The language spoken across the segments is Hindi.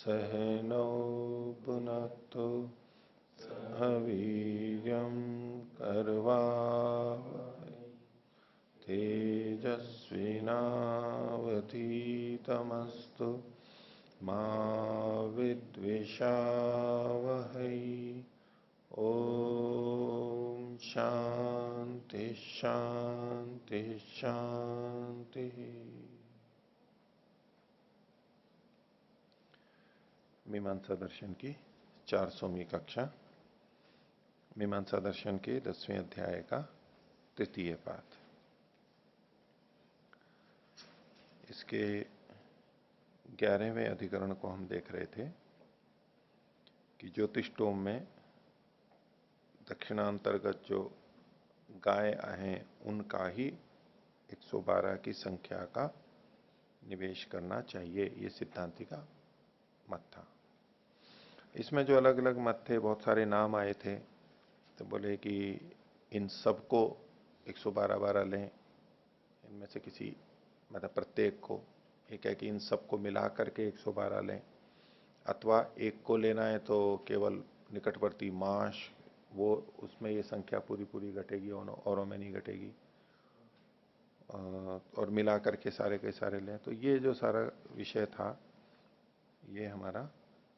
सहनौ भुनक्तु सह वीर्यं करवावहै तेजस्विनावधीतमस्तु मा विद्विषावहै। ओम शांति शांति शांति। मीमांसा दर्शन की 400वीं कक्षा, मीमांसा दर्शन के 10वें अध्याय का तृतीय पाठ। इसके 11वें अधिकरण को हम देख रहे थे कि ज्योतिषटोम में दक्षिणांतर्गत जो गाय हैं उनका ही 112 की संख्या का निवेश करना चाहिए, ये सिद्धांति का मत था। इसमें जो अलग अलग मत थे, बहुत सारे नाम आए थे, तो बोले कि इन सबको 112 लें, इनमें से किसी मतलब प्रत्येक को, एक है कि इन सबको मिला करके 112 लें, अथवा एक को लेना है तो केवल निकटवर्ती मास, वो उसमें ये संख्या पूरी पूरी घटेगी, औरों में नहीं घटेगी, और मिला करके सारे के सारे लें। तो ये जो सारा विषय था ये हमारा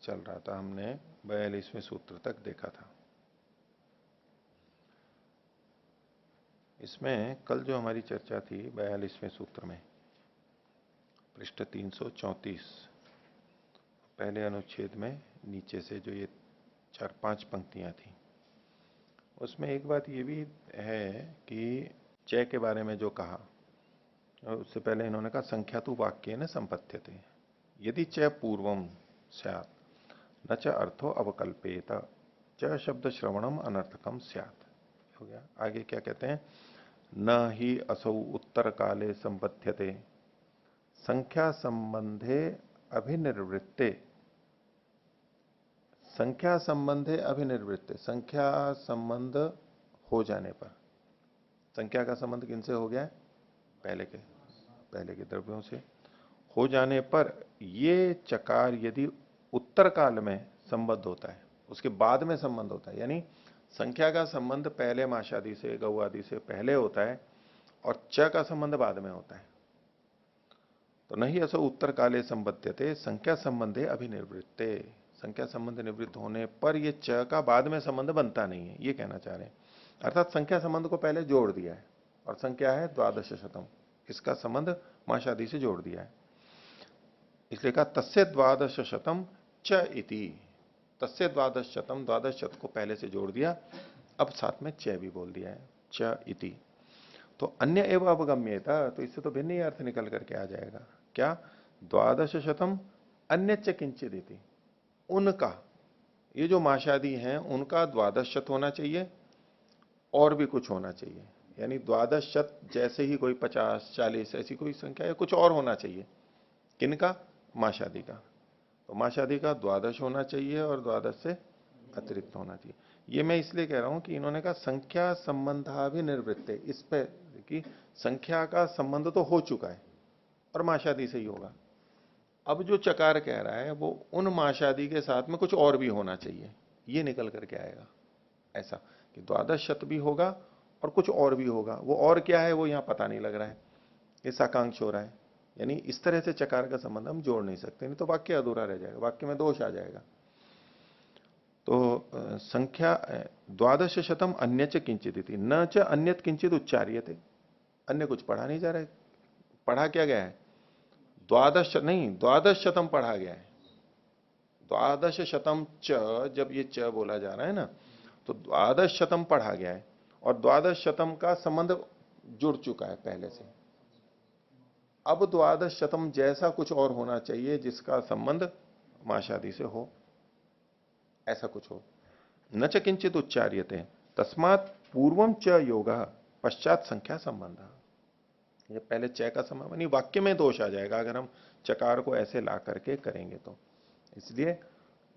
चल रहा था, हमने 42वें सूत्र तक देखा था। इसमें कल जो हमारी चर्चा थी 42वें सूत्र में पृष्ठ 334 पहले अनुच्छेद में नीचे से जो ये 4-5 पंक्तियां थी, उसमें एक बात ये भी है कि चय के बारे में जो कहा, और उससे पहले इन्होंने कहा संख्या तो वाक्य न संपत्त्यते, यदि चय पूर्वम स्यात् न च अर्थो अवकल्पेत च शब्द श्रवणम अनर्थकम स्यात्। हो गया। आगे क्या कहते हैं, न ही असौ उत्तर काले संबध्यते संख्या संबंधे अभिनिर्वृत्ते, संख्या संबंधे अभिनिर्वृत्ते, संख्या संबंध हो जाने पर, संख्या का संबंध किनसे हो गया है, पहले के द्रव्यों से हो जाने पर ये चकार यदि उत्तर काल में संबद्ध होता है, उसके बाद में संबंध होता है, यानी संख्या का संबंध पहले माशादि से, गौ आदि से पहले होता है और च का संबंध बाद में होता है, तो नहीं ऐसा उत्तर काले संबद्धते संख्या संबंधे अभिनिवृत्ते, संख्या संबंध निवृत्त होने पर यह च का बाद में संबंध बनता नहीं है, ये कहना चाह रहे हैं। अर्थात संख्या संबंध को पहले जोड़ दिया है, और संख्या है 12शतम, इसका संबंध माशादि से जोड़ दिया है, इसलिए कहा तस्य 12शतम च इति, तस्य 12शतम, 12शत को पहले से जोड़ दिया, अब साथ में च भी बोल दिया है, च इति। तो अन्य एवं अवगम्यता, तो इससे तो भिन्न ही अर्थ निकल करके आ जाएगा, क्या 12शतम अन्य च किंचित इति, उनका, ये जो माशादी हैं उनका 12शत होना चाहिए और भी कुछ होना चाहिए, यानी 12शत जैसे ही कोई 50-40 ऐसी कोई संख्या है, कुछ और होना चाहिए, किनका, माशादी का। तो माशादी का 12 होना चाहिए और 12 से अतिरिक्त होना चाहिए। ये मैं इसलिए कह रहा हूं कि इन्होंने कहा संख्या संबंधाभिनिवृत्ते, इस पे कि संख्या का संबंध तो हो चुका है और माशादी से ही होगा, अब जो चकार कह रहा है वो उन माशादी के साथ में कुछ और भी होना चाहिए, ये निकल करके आएगा ऐसा कि 12शत भी होगा और कुछ और भी होगा, वो और क्या है वो यहां पता नहीं लग रहा है, ये साकांक्ष हो रहा है, यानी इस तरह से चकार का संबंध हम जोड़ नहीं सकते, नहीं तो वाक्य अधूरा रह जाएगा, वाक्य में दोष आ जाएगा। तो संख्या 12शतम अन्य च किंचित इति, न च अन्यत किंचित उच्चार्यते, अन्य कुछ पढ़ा नहीं जा रहा है, पढ़ा क्या गया है, 12शतम पढ़ा गया है, 12शतम च, जब ये च बोला जा रहा है ना, तो 12शतम पढ़ा गया है और 12शतम का संबंध जुड़ चुका है पहले से, अब 12शतम जैसा कुछ और होना चाहिए जिसका संबंध माशादी से हो, ऐसा कुछ हो। न च किंचित उच्चार्यते तस्मात् पूर्वम च योगः पश्चात संख्या संबंध, ये पहले च का संबंध, यानी वाक्य में दोष आ जाएगा अगर हम चकार को ऐसे ला करके करेंगे तो, इसलिए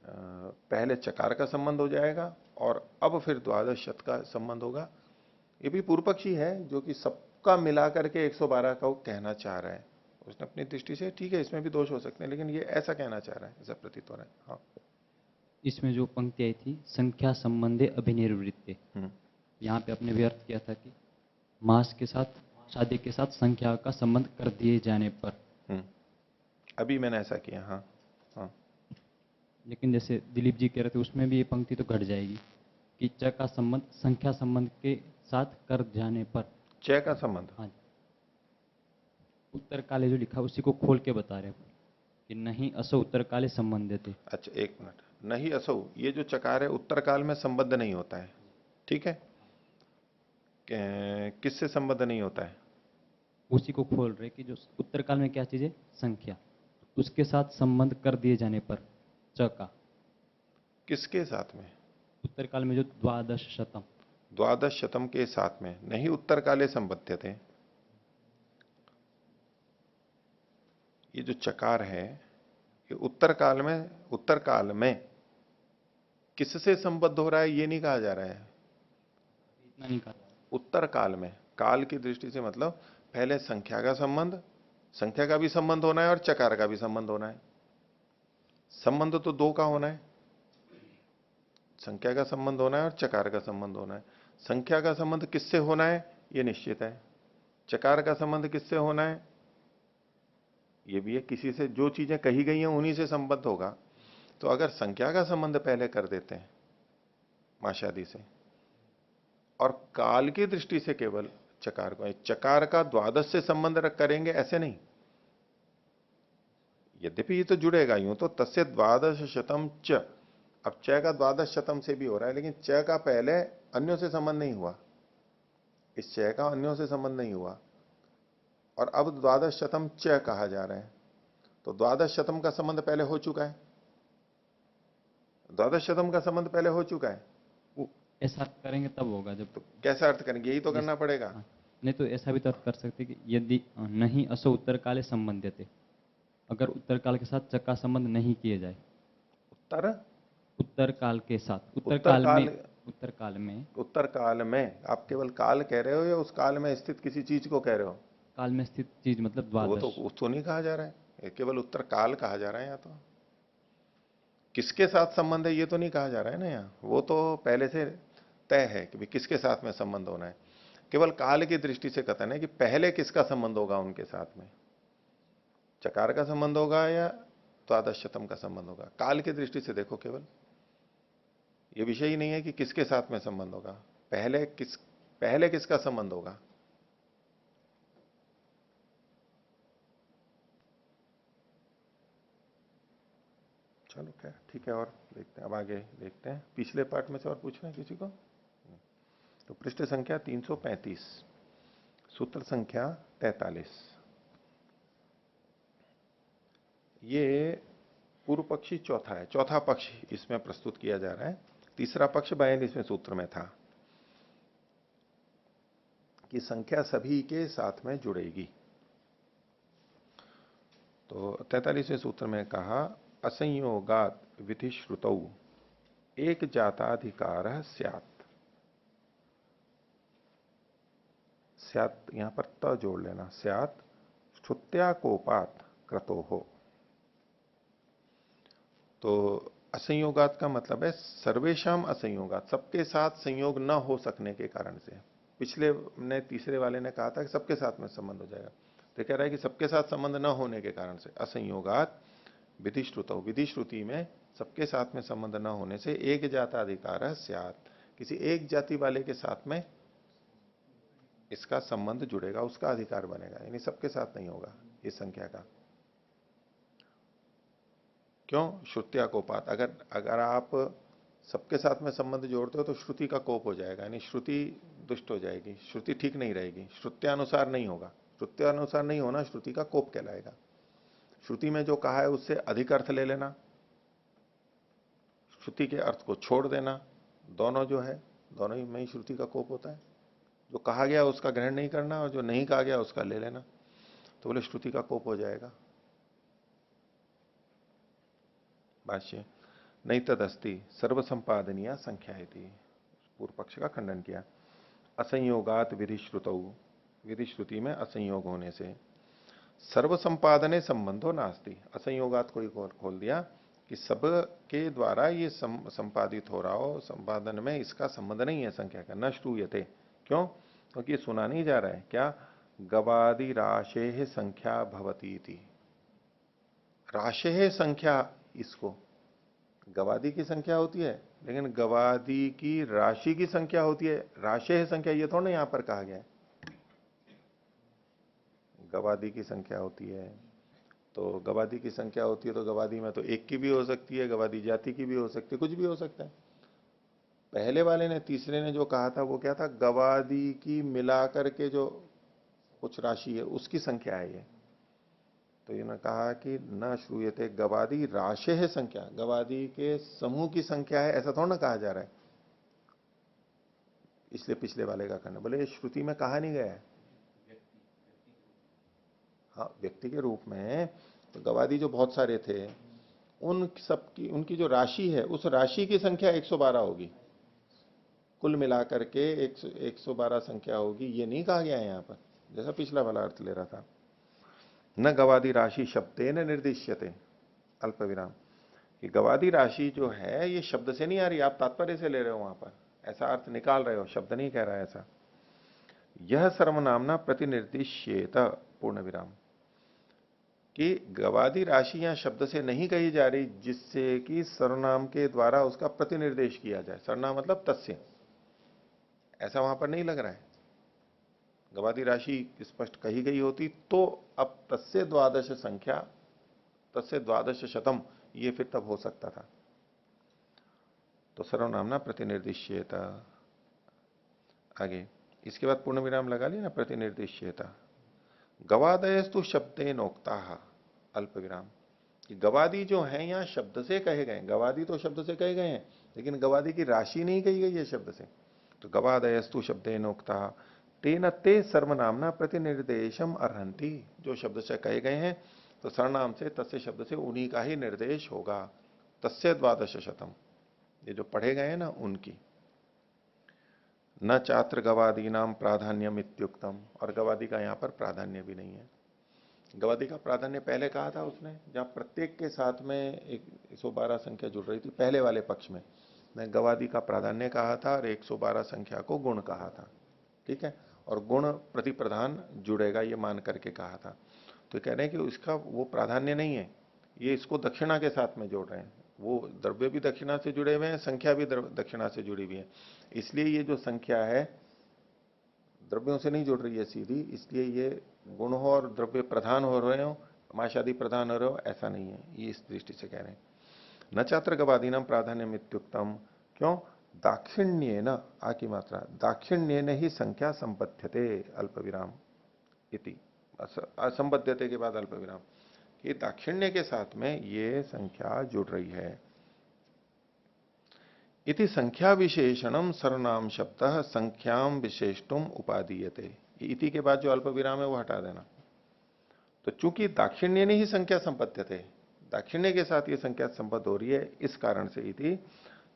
पहले चकार का संबंध हो जाएगा और अब फिर 12शत का संबंध होगा। ये भी पूर्व पक्षी है जो कि सबका मिला करके 112 का कहना चाह रहा है, उसने अपनी दृष्टि से, ठीक है इसमें भी दोष हो सकते हैं, लेकिन ये ऐसा कहना चाह रहा है, ऐसा प्रतीत हो रहा है। हाँ। इसमें जो पंक्ति आई थी संख्या संबंधे अभिनिर्वृत्ते, हम्म। यहाँ पे आपने भी अर्थ किया था कि मास के साथ, शादी के साथ संख्या का संबंध कर दिए जाने पर। हम्म। अभी मैंने ऐसा किया। हाँ। हाँ। लेकिन जैसे दिलीप जी कह रहे थे उसमें भी ये पंक्ति तो घट जाएगी कि च का संबंध संख्या संबंध के साथ कर जाने पर। च का संबंध। हाँ, उत्तर काले जो लिखा उसी को खोल के बता रहे हैं कि नहीं असो उत्तर काले संबंध थे। अच्छा एक मिनट, नहीं असौ, ये जो चकार है उत्तर काल में संबद्ध नहीं होता है, ठीक है। किससे संबद्ध नहीं होता है? उसी को खोल रहे कि जो उत्तर काल में क्या चीज है, संख्या, उसके साथ संबंध कर दिए जाने पर च का। किसके साथ में? उत्तर काल में जो द्वादश शतम, द्वादश शतम के साथ में नहीं उत्तर काले संबद्ध थे। ये जो चकार है ये उत्तर काल में किससे संबद्ध हो रहा है ये नहीं कहा जा रहा है। इतना नहीं कहा। उत्तर काल में, काल की दृष्टि से मतलब पहले संख्या का संबंध, संख्या का भी संबंध होना है और चकार का भी संबंध होना है। संबंध तो दो का होना है, संख्या का संबंध होना है और चकार का संबंध होना है। संख्या का संबंध किससे होना है ये निश्चित है, चकार का संबंध किससे होना है ये भी है, किसी से जो चीजें कही गई हैं उन्हीं से संबद्ध होगा। तो अगर संख्या का संबंध पहले कर देते हैं माशादी से और काल की दृष्टि से केवल चकार को, चकार का द्वादश से संबंध रख करेंगे ऐसे नहीं, यद्यपि ये तो जुड़ेगा यूं तो तस्य द्वादश शतम च, अब च का द्वादश शतम से भी हो रहा है, लेकिन च का पहले अन्यों से संबंध नहीं हुआ, इस च का अन्यों से संबंध नहीं हुआ और अब द्वादश शतम च कहा जा रहा है, तो द्वादश शतम का संबंध पहले हो चुका है, द्वादश शतम का संबंध पहले हो चुका है। वो ऐसा करेंगे तब होगा जब तो कैसा अर्थ करेंगे, यही तो जिस, करना पड़ेगा। हाँ, नहीं तो ऐसा भी तो अर्थ कर सकते कि यदि नहीं असो उत्तर काले संबंध थे, अगर उत्तर काल के साथ च का संबंध नहीं किए जाए, उत्तर उत्तर काल के साथ, उत्तर उत्तर काल में, काल, उत्तर काल में, उत्तर काल में आप केवल काल कह रहे हो या उस काल में स्थित किसी चीज को कह रहे हो? काल में स्थित चीज मतलब तो वो तो द्वादश। उसको नहीं कहा जा रहा है, ये केवल उत्तर काल कहा जा रहा है। यहाँ तो किसके साथ संबंध है ये तो नहीं कहा जा रहा है ना, यहाँ वो तो पहले से तय है कि भाई किसके साथ में संबंध होना है, केवल काल की दृष्टि से कथन है कि पहले किसका संबंध होगा उनके साथ में, चकार का संबंध होगा या द्वादश शतम का संबंध होगा, काल की दृष्टि से देखो केवल, ये विषय ही नहीं है कि किसके साथ में संबंध होगा, पहले किसका संबंध होगा। चलो क्या ठीक है, और देखते हैं, अब आगे देखते हैं, पिछले पार्ट में से और पूछना है किसी को? तो पृष्ठ संख्या 335, सूत्र संख्या 43। ये पूर्व पक्षी चौथा है, चौथा पक्ष इसमें प्रस्तुत किया जा रहा है। तीसरा पक्ष 42वें सूत्र में था कि संख्या सभी के साथ में जुड़ेगी। तो 43वें सूत्र में कहा असंयोगात विधि श्रुतौ एक जाताधिकार स्यात्, स्यात् यहां पर त जोड़ लेना, स्यात् श्रुत्याकोपात क्रतो हो। तो असंयोगात का मतलब है सर्वेशम असंयोगात, सबके साथ संयोग न हो सकने के कारण से। पिछले ने तीसरे वाले ने कहा था कि सबके साथ में संबंध हो जाएगा, तो कह रहा है कि सबके साथ संबंध न होने के कारण से असंयोगात विधि श्रुत, विधि श्रुति में सबके साथ में संबंध न होने से एक जाता अधिकार है स्यात्, किसी एक जाति वाले के साथ में इसका संबंध जुड़ेगा, उसका अधिकार बनेगा, यानी सबके साथ नहीं होगा इस संख्या का। क्यों? श्रुत्या कोपात, अगर अगर आप सबके साथ में संबंध जोड़ते हो तो श्रुति का कोप हो जाएगा, यानी श्रुति दुष्ट हो जाएगी, श्रुति ठीक नहीं रहेगी, श्रुत्यानुसार नहीं होगा, श्रुत्यानुसार नहीं होना श्रुति का कोप कहलाएगा। श्रुति में जो कहा है उससे अधिक अर्थ ले लेना, श्रुति के अर्थ को छोड़ देना, दोनों जो है दोनों ही में ही श्रुति का कोप होता है। जो कहा गया उसका ग्रहण नहीं करना और जो नहीं कहा गया उसका ले लेना, तो बोले श्रुति का कोप हो जाएगा। भाष्य नहीं तदस्ति सर्वसंपादनीय संख्या थी, पूर्व पक्ष का खंडन किया। असंयोगात विधि श्रुतौ, विधि श्रुति में असंयोग होने से सर्व संपादने संबंधो नास्ति, असंयोगात कोई खोल दिया कि सब के द्वारा ये संपादित हो रहा हो, संपादन में इसका संबंध नहीं है संख्या का। न श्रूयते, क्यों? क्योंकि सुना नहीं जा रहा है। क्या? गवादि राशे संख्या भवती थी। राशे संख्या, इसको गवादि की संख्या होती है, लेकिन गवादि की राशि की संख्या होती है। राशे संख्या ये थोड़ा ना यहां पर कहा गया है। गवादि की संख्या होती है, तो गवादि की संख्या होती है तो गवादि में तो एक की भी हो सकती है, गवादि जाति की भी हो सकती है, कुछ भी हो सकता है। पहले वाले ने, तीसरे ने जो कहा था वो क्या था? गवादि की मिलाकर के जो कुछ राशि है उसकी संख्या है ये। तो इन्होंने कहा कि न श्रूयते गवादि राशे है संख्या, गवादि के समूह की संख्या है, ऐसा थोड़ा ना कहा जा रहा है। इसलिए पिछले वाले का कहना, बोले श्रुति में कहा नहीं गया है। हाँ, व्यक्ति के रूप में तो गवादी जो बहुत सारे थे, उन सब की, उनकी जो राशि है उस राशि की संख्या 112 होगी, कुल मिलाकर के 112 संख्या होगी, ये नहीं कहा गया है यहां पर, जैसा पिछला वाला अर्थ ले रहा था। न गवादी राशि शब्दे न निर्दिश्यते, अल्प विराम, कि गवादी राशि जो है ये शब्द से नहीं आ रही, आप तात्पर्य से ले रहे हो, वहां पर ऐसा अर्थ निकाल रहे हो, शब्द नहीं कह रहा है ऐसा। यह सर्वनामना प्रतिनिर्दिश्येत, पूर्ण विराम, कि गवादी राशि यहां शब्द से नहीं कही जा रही, जिससे कि सर्वनाम के द्वारा उसका प्रतिनिर्देश किया जाए। सर्वनाम मतलब तस्य, ऐसा वहां पर नहीं लग रहा है। गवादी राशि स्पष्ट कही गई होती तो अब तस्य द्वादश संख्या, तस्य द्वादश शतम, ये फिर तब हो सकता था। तो सर्वनामना प्रतिनिर्दिश्येता, आगे इसके बाद पूर्ण विराम लगा लिया ना, प्रतिनिर्दिश्येता। गवादयस्तु शब्देनोक्ता, अल्प विराम, कि गवादी जो है यहां शब्द से कहे गए, गवादी तो शब्द से कहे गए हैं, लेकिन गवादी की राशि नहीं कही गई है शब्द से। तो गवादयस्तु शब्देनोक्ता तेन ते सर्वनामना प्रतिनिर्देशम अर्हंति, जो शब्द से कहे गए हैं तो सर्वनाम से, तस्य शब्द से उन्हीं का ही निर्देश होगा। तस्य द्वादश शतम, ये जो पढ़े गए हैं ना उनकी। न चात्र गवादी नाम प्राधान्यम इत्युक्तम, और गवादी का यहां पर प्राधान्य भी नहीं है। गवादी का प्राधान्य पहले कहा था उसने, जहां प्रत्येक के साथ में एक 112 संख्या जुड़ रही थी, पहले वाले पक्ष में गवादी का प्राधान्य कहा था और 112 संख्या को गुण कहा था। ठीक है, और गुण प्रति प्रधान जुड़ेगा ये मान करके कहा था। तो कह रहे हैं कि इसका वो प्राधान्य नहीं है, ये इसको दक्षिणा के साथ में जोड़ रहे हैं। वो द्रव्य भी दक्षिणा से जुड़े हुए हैं, संख्या भी दक्षिणा से जुड़ी हुई है, इसलिए ये जो संख्या है द्रव्यों से नहीं जुड़ रही है सीधी, इसलिए ये गुण हो और द्रव्य प्रधान हो रहे हो, माशादी प्रधान हो रहे हो, ऐसा नहीं है, ये इस दृष्टि से कह रहे हैं। न चात्र गवादी नाम प्राधान्य मित्युक्तम, क्यों? दाक्षिण्य न, आ की मात्रा, दाक्षिण्य ने ही संख्या संपद्यते, अल्प विराम इति, असंबद्धते के बाद अल्प विराम, कि दाक्षिण्य के साथ में ये संख्या जुड़ रही है। इति संख्या विशेषणम सर्वनाम शब्द संख्याम विशेषतुम उपादीयते, इति के बाद जो अल्प विराम है वो हटा देना। तो चूंकि दाक्षिण्य ने ही संख्या संपद्यते, दाक्षिण्य के साथ ये संख्या संबद्ध हो रही है, इस कारण से इति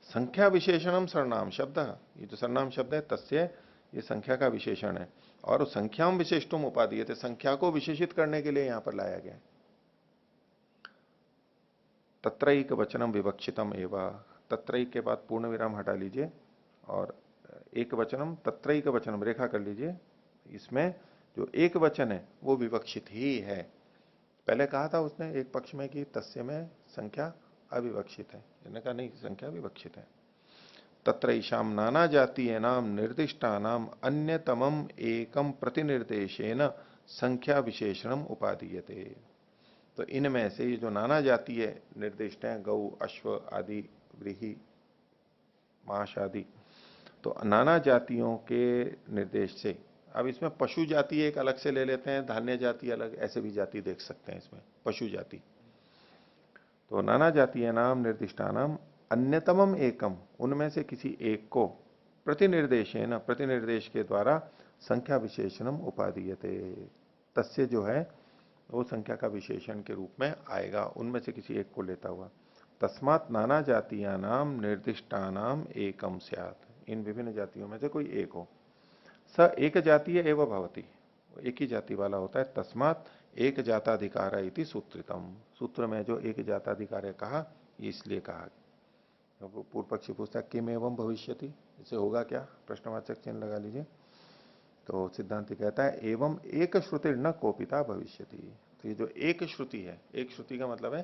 संख्या विशेषणम सर्वनाम शब्द, ये जो सर्वनाम शब्द है तस्य, ये संख्या का विशेषण है, और संख्याम विशेषतुम उपादीयते, संख्या को विशेषित करने के लिए यहां पर लाया गया। तत्रैक वचनम विवक्षितम एवं, तत्रैक के बाद पूर्ण विराम हटा लीजिए और एक वचनम, तत्रैक वचनम रेखा कर लीजिए। इसमें जो एक वचन है वो विवक्षित ही है। पहले कहा था उसने एक पक्ष में कि तस्य में संख्या अविवक्षित है, इन्होंने कहा नहीं, संख्या विवक्षित है। तत्र ईशाम नाना जातीय नाम निर्दिष्टा नाम अन्यतमम एकम प्रतिनिर्देशेन संख्या विशेषणम उपादीयते। तो इनमें से ये जो नाना जातीय निर्दिष्ट हैं, गौ, अश्व आदि, व्रीहि, माश आदि, तो नाना जातियों के निर्देश से, अब इसमें पशु जाति एक अलग से ले लेते हैं, धान्य जाति अलग, ऐसे भी जाति देख सकते हैं इसमें, पशु जाति। तो नाना जातीय नाम निर्दिष्टा नाम अन्यतमम एकम, उनमें से किसी एक को प्रतिनिर्देशेन, प्रतिनिर्देश के द्वारा संख्या विशेषणम उपादीयते, तस्य जो है वो संख्या का विशेषण के रूप में आएगा, उनमें से किसी एक को लेता हुआ। तस्मात् नाना जातीय नाम निर्दिष्टा नाम एकम स्यात्, इन विभिन्न जातियों में से कोई एक हो। स एक जातीय एवं भवती, एक ही जाति वाला होता है। तस्मात् एक जाताधिकार इति सूत्रितम। सूत्र में जो एक जाताधिकार कहा, ये इसलिए कहा। तो पूर्व पक्षी पूछता है किम एवं भविष्यति, इसे होगा क्या, प्रश्नवाचक चिन्ह लगा लीजिए। तो सिद्धांति कहता है एवं एक श्रुति न कोपिता भविष्यति। तो ये जो एक श्रुति है, एक श्रुति का मतलब है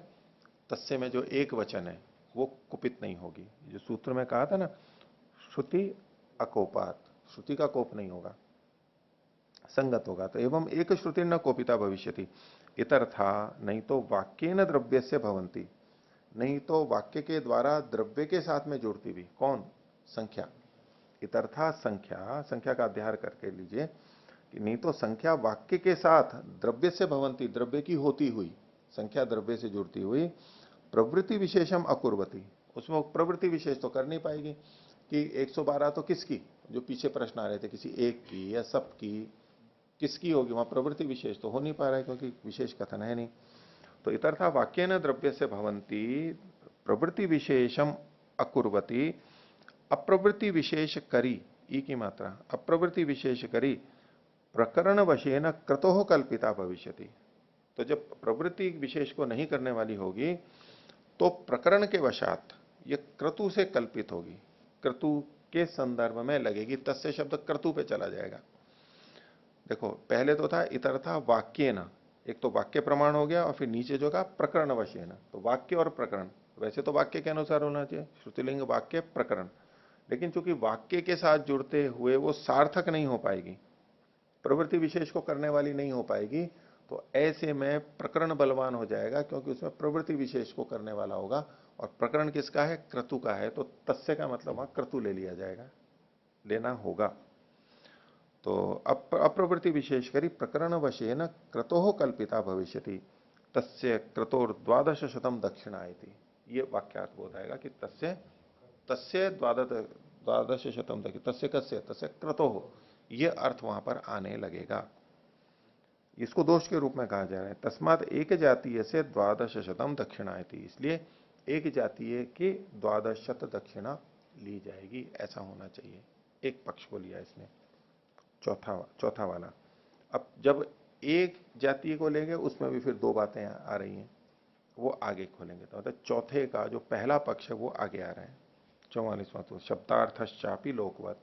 तस्य में जो एक वचन है वो कुपित नहीं होगी। जो सूत्र में कहा था ना, श्रुति अकोपात, श्रुति का कोप नहीं होगा, संगत होगा। तो एवं एक श्रुति न कोपिता भविष्यति इतर्था, नहीं तो वाक्येन द्रव्य से भवंती, नहीं तो वाक्य के द्वारा द्रव्य के साथ में जुड़ती भी, कौन, संख्या। इतर्था संख्या, संख्या का अध्याय करके लीजिए कि नहीं तो संख्या वाक्य के साथ द्रव्य से भवंती, द्रव्य की होती हुई, संख्या द्रव्य से जुड़ती हुई प्रवृत्ति विशेषम अकुर्वती, उसमें प्रवृत्ति विशेष तो कर नहीं पाएगी कि 112 तो किसकी, जो पीछे प्रश्न आ रहे थे, किसी एक की या सब की, किसकी होगी, वहां प्रवृत्ति विशेष तो हो नहीं पा रहा है क्योंकि विशेष कथन है नहीं। तो इतर्था वाक्य न द्रव्य से भवंती प्रवृत्ति विशेषम अकुर्वती, अप्रवृत्ति विशेष करी, ई की मात्रा, अप्रवृत्ति विशेष करी प्रकरण वशेन क्रतोह कल्पिता भविष्यति। तो जब प्रवृत्ति विशेष को नहीं करने वाली होगी तो प्रकरण के वशात ये क्रतु से कल्पित होगी, क्रतु के संदर्भ में लगेगी, तस्य शब्द क्रतु पे चला जाएगा। देखो पहले तो था इतर्था वाक्य न, एक तो वाक्य प्रमाण हो गया और फिर नीचे जो कहा प्रकरण वशेन, तो वाक्य और प्रकरण, वैसे तो वाक्य के अनुसार होना चाहिए, श्रुतिलिंग वाक्य प्रकरण, लेकिन चूंकि वाक्य के साथ जुड़ते हुए वो सार्थक नहीं हो पाएगी, प्रवृत्ति विशेष को करने वाली नहीं हो पाएगी, तो ऐसे में प्रकरण बलवान हो जाएगा क्योंकि उसमें प्रवृत्ति विशेष को करने वाला होगा, और प्रकरण किसका है, क्रतु का है, तो तस्य का मतलब वहां क्रतु ले लिया जाएगा, लेना होगा। तो अप्रवृत्ति विशेष करी प्रकरण वशेन क्रतोह कल्पिता भविष्यति तस्य क्रतोर 1200 दक्षिणायति, ये वाक्यार्थ बोध आएगा कि तस्य तस्य 1200 तस्य कस्य, तस्य क्रतोह, ये अर्थ वहां पर आने लगेगा। इसको दोष के रूप में कहा जा रहा है। तस्मात एक जातीय से 1200 दक्षिणायति, इसलिए एक जातीय की 1200 दक्षिणा ली जाएगी, ऐसा होना चाहिए। एक पक्ष को लिया इसने, चौथा वाला। अब जब एक जातीय को लेंगे उसमें भी फिर दो बातें आ रही हैं, वो आगे खोलेंगे। तो मतलब चौथे का जो पहला पक्ष है वो आगे आ रहा है। 44वां, तो शब्दार्थश्चापि लोकवत,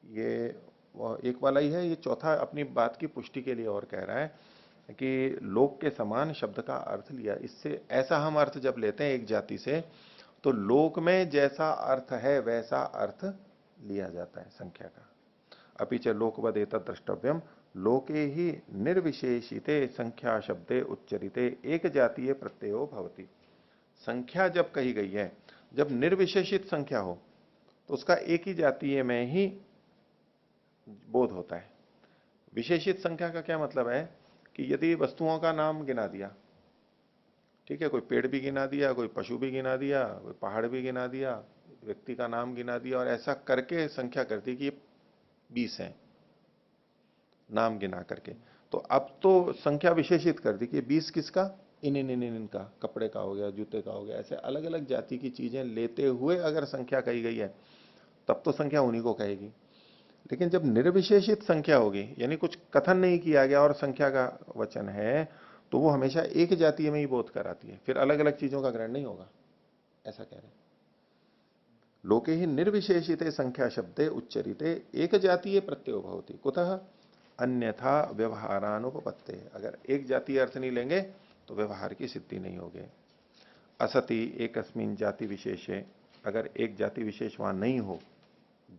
ये एक वाला ही है। ये चौथा अपनी बात की पुष्टि के लिए और कह रहा है कि लोक के समान शब्द का अर्थ लिया, इससे ऐसा हम अर्थ जब लेते हैं एक जाति से, तो लोक में जैसा अर्थ है वैसा अर्थ लिया जाता है संख्या का। अपिच लोकवद एतत् द्रष्टव्यम, लोके ही निर्विशेषिते संख्या शब्दे उच्चरिते एक जातीय प्रत्ययो भवति। संख्या जब कही गई है, जब निर्विशेषित संख्या हो तो उसका एक ही जातीय में ही बोध होता है। विशेषित संख्या का क्या मतलब है कि यदि वस्तुओं का नाम गिना दिया, ठीक है, कोई पेड़ भी गिना दिया, कोई पशु भी गिना दिया, कोई पहाड़ भी गिना दिया, व्यक्ति का नाम गिना दिया, और ऐसा करके संख्या कर दी कि 20 है, नाम गिना करके, तो अब तो संख्या विशेषित कर दी कि 20 किसका, इन का, कपड़े का हो गया, जूते का हो गया, ऐसे अलग अलग जाति की चीजें लेते हुए अगर संख्या कही गई है तब तो संख्या उन्हीं को कहेगी। लेकिन जब निर्विशेषित संख्या होगी, यानी कुछ कथन नहीं किया गया और संख्या का वचन है, तो वो हमेशा एक जातीय में ही बोध कराती है, फिर अलग अलग चीजों का ग्रहण नहीं होगा, ऐसा कह रहे हैं। लोके ही निर्विशेषिते संख्या शब्दे उच्चरिते एक जातीय प्रत्ययो भवति कुतः अन्यथा व्यवहारानुपपत्ते। अगर एक जातीय अर्थ नहीं लेंगे तो व्यवहार की सिद्धि नहीं होगी। असति एकस्मिन जाति विशेषे, अगर एक जाति विशेष वहां नहीं हो,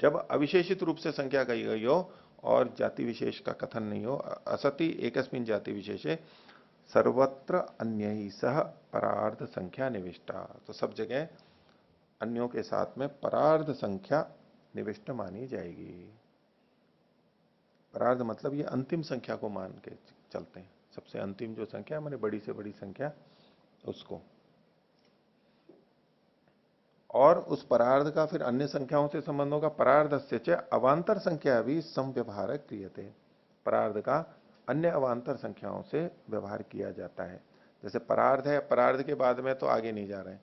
जब अविशेषित रूप से संख्या कही गई हो और जाति विशेष का कथन नहीं हो, असति एकस्मिन जाति विशेषे सर्वत्र अन्य ही सह परार्ध संख्या निविष्टा, तो सब जगह अन्यों के साथ में परार्ध संख्या निविष्ट मानी जाएगी। परार्ध मतलब ये अंतिम संख्या को मान के चलते हैं, सबसे अंतिम जो संख्या माने बड़ी से बड़ी संख्या, उसको। और उस परार्ध का फिर अन्य संख्याओं से संबंध होगा। परार्ध से अवांतर संख्या भी समव्यवहार क्रियते, परार्ध का अन्य अवांतर संख्याओं से व्यवहार किया जाता है। जैसे परार्ध है, परार्ध के बाद में तो आगे नहीं जा रहे हैं,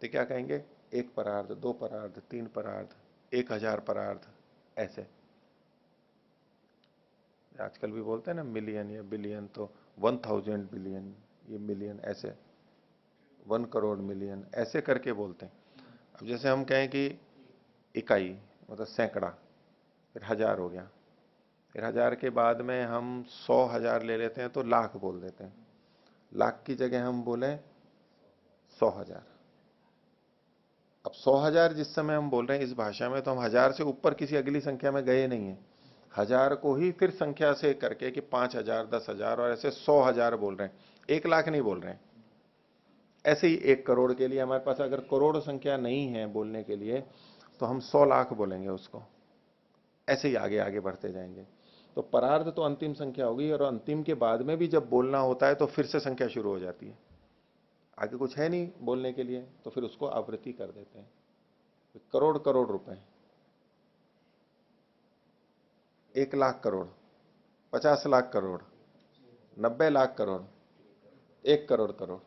तो क्या कहेंगे, एक परार्ध, दो परार्ध, तीन परार्ध, 1000 परार्ध, ऐसे। आजकल भी बोलते हैं ना मिलियन या बिलियन, तो 1000 बिलियन, ये मिलियन ऐसे, 1 करोड़ मिलियन ऐसे करके बोलते हैं। अब जैसे हम कहें कि इकाई मतलब सैकड़ा, फिर हजार हो गया, फिर हजार के बाद में हम 100,000 ले लेते हैं तो लाख बोल देते हैं। लाख की जगह हम बोले 100,000। अब 100,000 जिस समय हम बोल रहे हैं इस भाषा में, तो हम हजार से ऊपर किसी अगली संख्या में गए नहीं है। हजार को ही फिर संख्या से करके कि 5,000, 10,000 और ऐसे 100,000 बोल रहे हैं, 1 लाख नहीं बोल रहे हैं। ऐसे ही 1 करोड़ के लिए हमारे पास अगर करोड़ संख्या नहीं है बोलने के लिए, तो हम 100 लाख बोलेंगे उसको। ऐसे ही आगे आगे बढ़ते जाएंगे। तो परार्ध तो अंतिम संख्या होगी, और अंतिम के बाद में भी जब बोलना होता है तो फिर से संख्या शुरू हो जाती है। आगे कुछ है नहीं बोलने के लिए, तो फिर उसको आवृत्ति कर देते हैं। करोड़ करोड़ रुपए, 1 लाख करोड़, 50 लाख करोड़, 90 लाख करोड़, 1 करोड़ करोड़,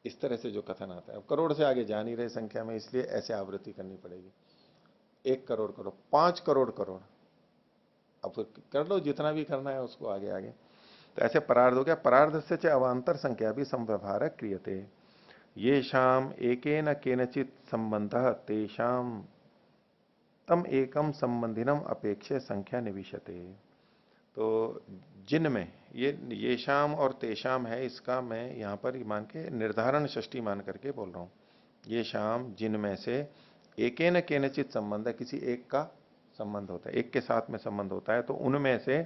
इस तरह से जो कथन आता है। अब करोड़ से आगे जा नहीं रहे संख्या में, इसलिए ऐसे आवृत्ति करनी पड़ेगी। 1 करोड़ करोड़, 5 करोड़ करोड़, अब तो कर लो जितना भी करना है उसको आगे आगे। तो ऐसे परार्ध हो गया। परार्ध से च अवांतर संख्या भी संव्यवहार क्रियते, ये शाम एकेन केनचित संबंध तेषाम तम एकम संबंधिनम अपेक्षे संख्या निविशते। तो जिनमें ये शाम और तेषाम है, इसका मैं यहां पर मान के निर्धारण षष्ठी मान करके बोल रहा हूं। ये शाम जिनमें से एकेन केनचित संबंध है, किसी एक का संबंध होता है, एक के साथ में संबंध होता है, तो उनमें से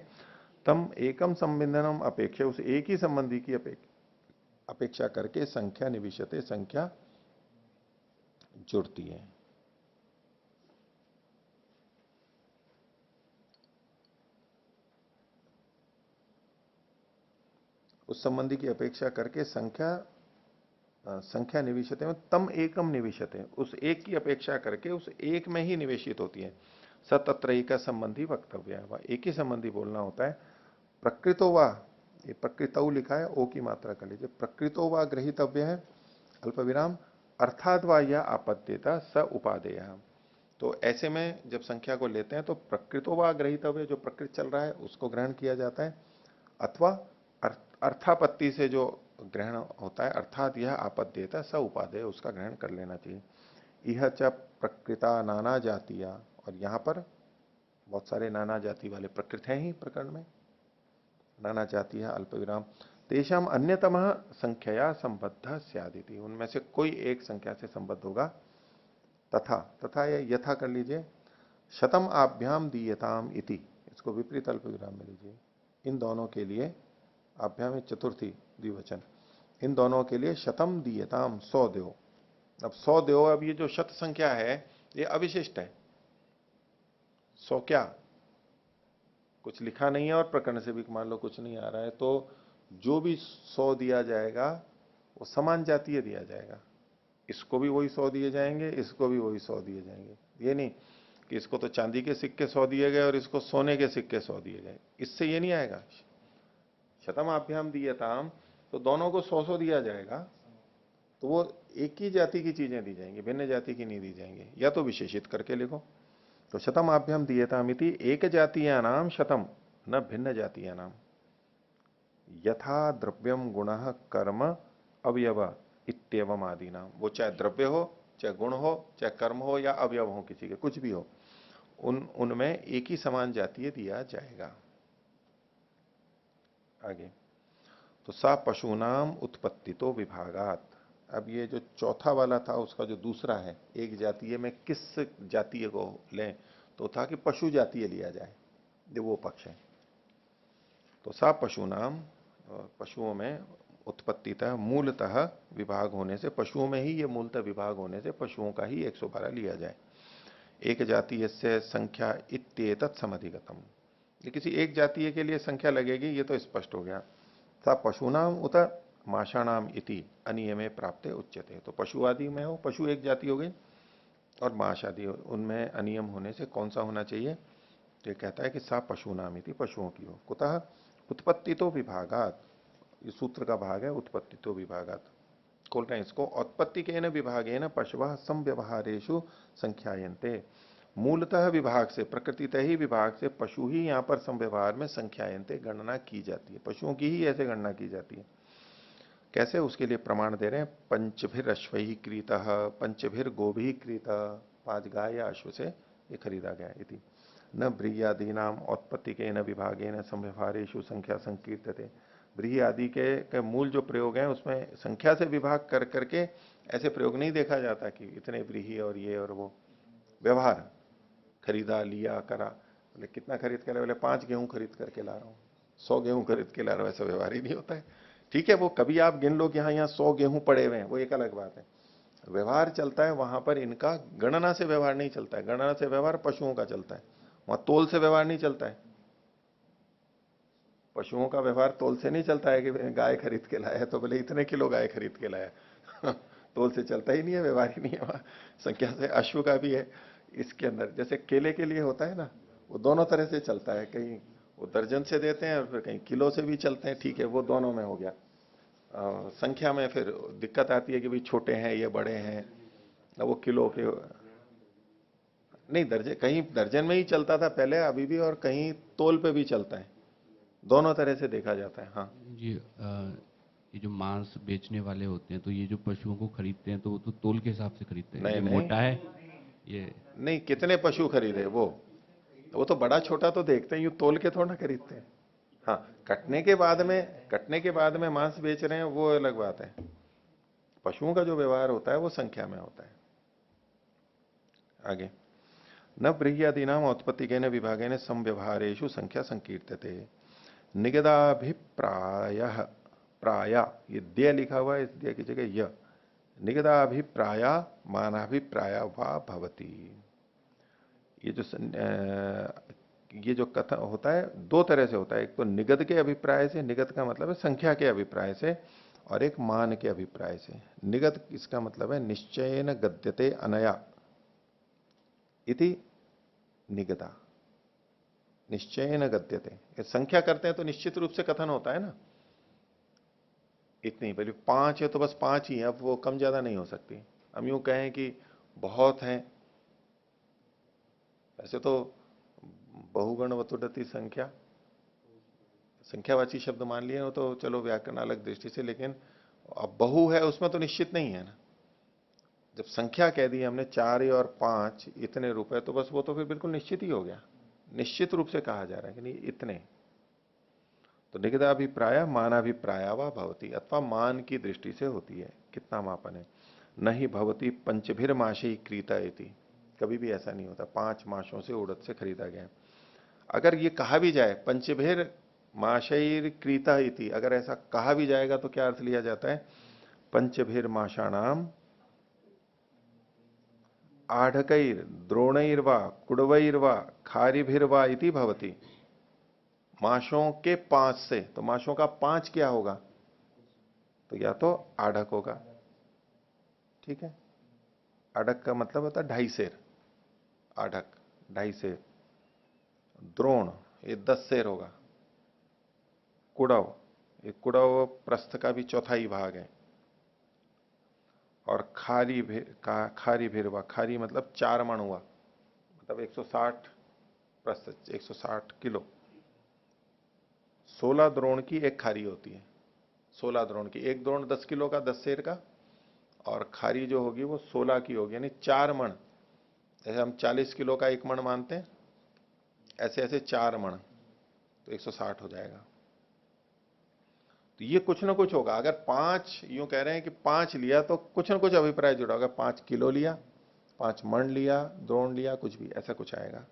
तम एकम संबंधनम अपेक्षा, उस एक ही संबंधी की अपेक्षा करके संख्या निविशते, संख्या जुड़ती है। उस संबंधी की अपेक्षा करके संख्या निवेशित में तम एकम निवेशित है, उस एक की अपेक्षा करके उस एक में ही निवेशित होती है। सतत्रयी का संबंधी वक्तव्य है, वह एक ही संबंधी बोलना होता है। प्रकृतो वा, ये प्रकृतौ लिखा है, ओ की मात्रा कर लीजिए। प्रकृतो वा ग्रहीतव्य है अल्प विराम, अर्थात वा यह आपत्त्यता स उपादेय। तो ऐसे में जब संख्या को लेते हैं तो प्रकृतो वा ग्रहीतव्य, जो प्रकृत चल रहा है उसको ग्रहण किया जाता है, अथवा अर्थापत्ति से जो ग्रहण होता है, अर्थात यह आपद्यता स उपादेय, उसका ग्रहण कर लेना चाहिए। यह च प्रकृता नाना जातिया, और यहां पर बहुत सारे नाना जाति वाले प्रकृत हैं ही प्रकरण में। नाना जाति है अल्प विराम, तेषाम अन्यतम संख्या संबद्ध स्यादिति, उनमें से कोई एक संख्या से संबद्ध होगा। तथा, तथा या यथा कर लीजिए। शतम आभ्याम दीयताम इति, इसको विपरीत अल्प विराम में लीजिए। इन दोनों के लिए, आभ्याम चतुर्थी द्विवचन, इन दोनों के लिए शतम दीयताम, 100 दो। अब 100 दो, अब ये जो शत संख्या है ये अविशिष्ट है। 100 क्या, कुछ लिखा नहीं है और प्रकरण से भी मान लो कुछ नहीं आ रहा है, तो जो भी 100 दिया जाएगा वो समान जातीय दिया जाएगा। इसको भी वही 100 दिए जाएंगे, इसको भी वही 100 दिए जाएंगे। ये नहीं कि इसको तो चांदी के सिक्के 100 दिए गए और इसको सोने के सिक्के 100 दिए गए, इससे ये नहीं आएगा। शतम आभ्याम दीयताम, तो दोनों को 100 दिया जाएगा, तो वो एक ही जाति की चीजें दी जाएंगी, भिन्न जाति की नहीं दी जाएंगी। या तो विशेषित करके लिखो, तो शतम आभ्याम दीयतामिति एक जातीय नाम शतम, न भिन्न जातीय नाम, यथा द्रव्यम गुण कर्म अवयव इत्यवम आदि नाम। वो चाहे द्रव्य हो, चाहे गुण हो, चाहे कर्म हो, या अवयव हो किसी के, कुछ भी हो, उनमें एक ही समान जातीय दिया जाएगा। आगे, तो सा पशुनाम उत्पत्ति तो विभागात। अब ये जो चौथा वाला था उसका जो दूसरा है, एक जातीय में किस जातीय को लें, तो था कि पशु जातीय लिया जाए, ये वो पक्ष है। तो सा पशुनाम, पशुओं में उत्पत्तितः मूलतः विभाग होने से, पशुओं में ही ये मूलतः विभाग होने से पशुओं का ही 112 लिया जाए। एक जातीय से संख्या इत्येतत् समधिगतम, ये किसी एक जातीय के लिए संख्या लगेगी, ये तो स्पष्ट हो गया। सा पशुनाम उत माषाणाम इति अनियमे प्राप्ते उच्यते, तो पशु आदि में हो, पशु एक जाति हो गई, और माश आदि, उनमें अनियम होने से कौन सा होना चाहिए, तो ये कहता है कि सा पशुनाम इति, पशुओं की हो। कुतः उत्पत्ति तो विभागात, ये सूत्र का भाग है, उत्पत्ति तो विभागात खोल रहे हैं इसको। उत्पत्ति के न विभागे न पशव समव्यवहारेशु संख्यायन्ते, मूलतः विभाग से, प्रकृतितः ही विभाग से पशु ही यहां पर संव्यवहार में संख्यायन्ते गणना की जाती है, पशुओं की ही ऐसे गणना की जाती है। कैसे, उसके लिए प्रमाण दे रहे हैं, पंचभिर अश्वही क्रीत, पंचभिर गोभी क्रीत, 5 गाय या अश्व से ये खरीदा गया इति न ब्रीयादीनाम औत्पत्ति के न विभागे न संव्यवहारेषु संख्या संकीर्तते। ब्रीही आदि के मूल जो प्रयोग हैं उसमें संख्या से विभाग कर करके ऐसे प्रयोग नहीं देखा जाता कि इतने ब्रीही और ये और वो। व्यवहार, खरीदा, लिया, करा, बोले कितना खरीद कर, बोले 5 गेहूं खरीद करके ला रहा हूं, 100 गेहूं खरीद के ला रहा हूं, ऐसा व्यवहार ही नहीं होता है। ठीक है, वो कभी आप गिन लो कि हाँ यहाँ 100 गेहूं पड़े हुए हैं, वो एक अलग बात है। व्यवहार चलता है वहां पर, इनका गणना से व्यवहार नहीं चलता है। गणना से व्यवहार पशुओं का चलता है, वहां तोल से व्यवहार नहीं चलता है। पशुओं का व्यवहार तोल से नहीं चलता है कि गाय खरीद के लाया है तो बोले इतने किलो गाय खरीद के लाया तोल से चलता ही नहीं है, व्यवहार ही नहीं है वहां। संख्या से अश्व का भी है इसके अंदर, जैसे केले के लिए होता है ना, वो दोनों तरह से चलता है, कहीं वो दर्जन से देते हैं और फिर कहीं किलो से भी चलते हैं, ठीक है, वो दोनों में हो गया। संख्या में फिर दिक्कत आती है कि भाई छोटे हैं ये बड़े हैं, वो किलो के नहीं, दर्जन कहीं दर्जन में ही चलता था पहले, अभी भी, और कहीं तोल पे भी चलता है, दोनों तरह से देखा जाता है। हाँ जी ये जो मांस बेचने वाले होते हैं तो ये जो पशुओं को खरीदते हैं तो वो तो तोल के हिसाब से खरीदते हैं, नहीं ये नहीं मोटा है ये। नहीं, कितने पशु खरीदे, वो तो बड़ा छोटा तो देखते हैं, यूं तोल के थोड़ा ना खरीदते हैं। हाँ, कटने के बाद में मांस बेच रहे हैं वो अलग बात है। पशुओं का जो व्यवहार होता है वो संख्या में होता है। आगे, न ब्रीह्यादीनाम औत्पत्ति के न विभागे न संव्यवहारेषु संख्या संकीर्तते निगदाभिप्राय, प्राय, ये द्य लिखा हुआ है, इस द्य की जगह य, निगदाभिप्राय मानाभिप्राय वा भवति। ये जो ये जो कथन होता है दो तरह से होता है, एक तो निगद के अभिप्राय से, निगद का मतलब है संख्या के अभिप्राय से, और एक मान के अभिप्राय से। निगद इसका मतलब है निश्चयेन गद्यते अनया इति निगदा, निश्चयेन गद्यते, संख्या करते हैं तो निश्चित रूप से कथन होता है ना, इतनी पहले 5 है तो बस 5 ही है, अब वो कम ज्यादा नहीं हो सकती। हम यूं कहें कि बहुत है, ऐसे तो बहुगण वतुडति संख्या, संख्यावाची शब्द मान लिए हो तो चलो व्याकरण अलग दृष्टि से, लेकिन अब बहु है उसमें तो निश्चित नहीं है ना। जब संख्या कह दी हमने 4 और 5 इतने रुपए, तो बस वो तो फिर बिल्कुल निश्चित ही हो गया, निश्चित रूप से कहा जा रहा है कि नहीं इतने। तो निगदाभिप्राय मानाभिप्राय वा भवती, अथवा मान की दृष्टि से होती है, कितना मापन है। न ही भवती पंचभिर माशे क्रीता इति, कभी भी ऐसा नहीं होता 5 मासों से उड़द से खरीदा गया। अगर ये कहा भी जाए पंचभिर माशैर क्रीता इति, अगर ऐसा कहा भी जाएगा तो क्या अर्थ लिया जाता है, पंचभिर माशाणाम आढ़कैर द्रोणैर्वा कुड़वैर्वा खारिभिर्वा इति भवती। माशों के 5 से, तो माशों का 5 क्या होगा, तो या तो आढ़क होगा, ठीक है, आढ़क का मतलब होता है 2.5 सेर, आढ़क 2.5 सेर, द्रोण ये 10 सेर होगा, कुड़व, ये कुड़व प्रस्थ का भी चौथाई भाग है, और खारी भिरवा, खारी मतलब 4 मण हुआ, मतलब 160 प्रस्थ, 160 किलो। 16 द्रोण की एक खारी होती है, 16 द्रोण की, एक द्रोण 10 किलो का, 10 सेर का, और खारी जो होगी वो 16 की होगी, यानी 4 मण। जैसे हम 40 किलो का 1 मण मानते हैं, ऐसे ऐसे 4 मण, तो 160 हो जाएगा। तो ये कुछ ना कुछ होगा, अगर 5 यूं कह रहे हैं कि 5 लिया तो कुछ ना कुछ अभिप्राय जुड़ा होगा, 5 किलो लिया, 5 मण लिया, द्रोण लिया, कुछ भी ऐसा कुछ आएगा।